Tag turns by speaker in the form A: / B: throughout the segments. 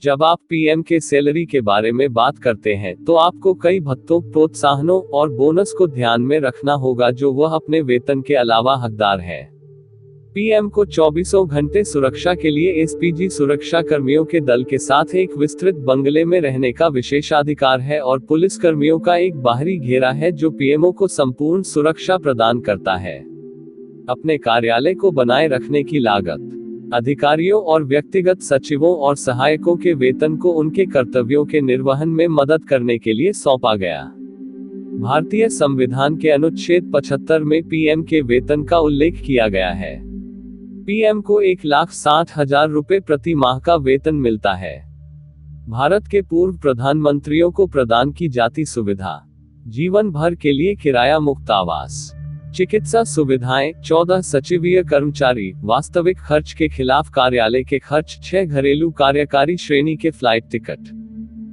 A: जब आप पीएम के सैलरी के बारे में बात करते हैं तो आपको कई भत्तों, प्रोत्साहनों और बोनस को ध्यान में रखना होगा जो वह अपने वेतन के अलावा हकदार है। पीएम को 24 घंटे सुरक्षा के लिए एसपीजी सुरक्षा कर्मियों के दल के साथ एक विस्तृत बंगले में रहने का विशेषाधिकार है और पुलिस कर्मियों का एक बाहरी घेरा है जो पीएमओ को संपूर्ण सुरक्षा प्रदान करता है। अपने कार्यालय को बनाए रखने की लागत अधिकारियों और व्यक्तिगत सचिवों और सहायकों के वेतन को उनके कर्तव्यों के निर्वहन में मदद करने के लिए सौंपा गया। भारतीय संविधान के अनुच्छेद 75 में पीएम के वेतन का उल्लेख किया गया है। पीएम को 1,60,000 रुपए प्रति माह का वेतन मिलता है। भारत के पूर्व प्रधानमंत्रियों को प्रदान की जाती सुविधा, जीवन भर के लिए किराया मुक्त आवास, चिकित्सा सुविधाएं, 14 सचिवीय कर्मचारी, वास्तविक खर्च के खिलाफ कार्यालय के खर्च, 6 घरेलू कार्यकारी श्रेणी के फ्लाइट टिकट,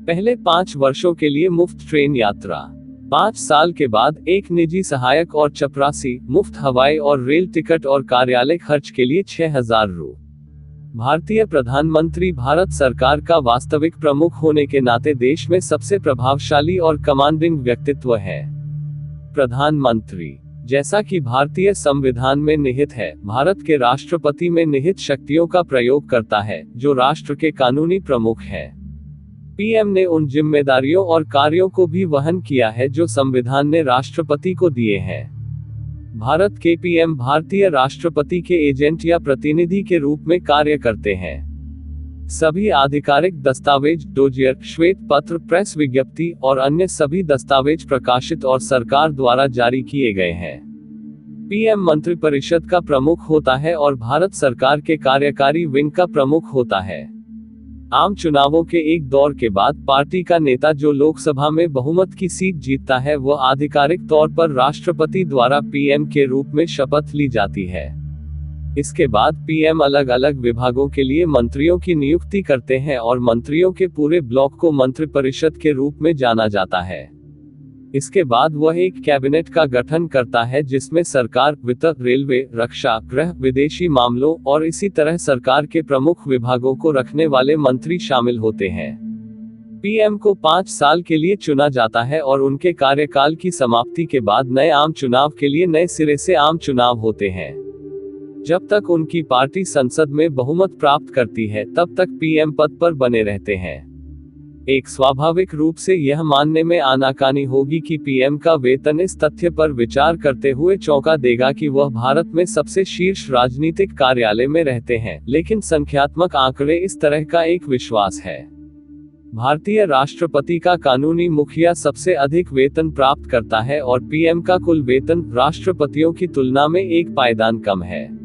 A: पहले 5 वर्षों के लिए मुफ्त ट्रेन यात्रा, 5 साल के बाद एक निजी सहायक और चपरासी, मुफ्त हवाई और रेल टिकट और कार्यालय खर्च के लिए 6,000 रु। भारतीय प्रधानमंत्री भारत सरकार का वास्तविक प्रमुख होने के नाते देश में सबसे प्रभावशाली और कमांडिंग व्यक्तित्व है। प्रधानमंत्री, जैसा कि भारतीय संविधान में निहित है, भारत के राष्ट्रपति में निहित शक्तियों का प्रयोग करता है, जो राष्ट्र के कानूनी प्रमुख है। पीएम ने उन जिम्मेदारियों और कार्यों को भी वहन किया है जो संविधान ने राष्ट्रपति को दिए हैं। भारत के पीएम भारतीय राष्ट्रपति के एजेंट या प्रतिनिधि के रूप में कार्य करते हैं। सभी आधिकारिक दस्तावेज, डोजियर, श्वेत पत्र, प्रेस विज्ञप्ति और अन्य सभी दस्तावेज प्रकाशित और सरकार द्वारा जारी किए गए हैं। पीएम मंत्रिपरिषद का प्रमुख होता है और भारत सरकार के कार्यकारी विंग का प्रमुख होता है। आम चुनावों के एक दौर के बाद पार्टी का नेता जो लोकसभा में बहुमत की सीट जीतता है, वह आधिकारिक तौर पर राष्ट्रपति द्वारा पीएम के रूप में शपथ ली जाती है। इसके बाद पीएम अलग अलग विभागों के लिए मंत्रियों की नियुक्ति करते हैं और मंत्रियों के पूरे ब्लॉक को मंत्रिपरिषद के रूप में जाना जाता है। इसके बाद वह एक कैबिनेट का गठन करता है जिसमें सरकार, वित्त, रेलवे, रक्षा, गृह, विदेशी मामलों और इसी तरह सरकार के प्रमुख विभागों को रखने वाले मंत्री शामिल होते हैं। पीएम को 5 साल के लिए चुना जाता है और उनके कार्यकाल की समाप्ति के बाद नए आम चुनाव के लिए नए सिरे से आम चुनाव होते हैं। जब तक उनकी पार्टी संसद में बहुमत प्राप्त करती है, तब तक पीएम पद पर बने रहते हैं। एक स्वाभाविक रूप से यह मानने में आनाकानी होगी कि पीएम का वेतन इस तथ्य पर विचार करते हुए चौंका देगा कि वह भारत में सबसे शीर्ष राजनीतिक कार्यालय में रहते हैं, लेकिन संख्यात्मक आंकड़े इस तरह का एक विश्वास है। भारतीय राष्ट्रपति का कानूनी मुखिया सबसे अधिक वेतन प्राप्त करता है और पीएम का कुल वेतन राष्ट्रपतियों की तुलना में 1 पायदान कम है।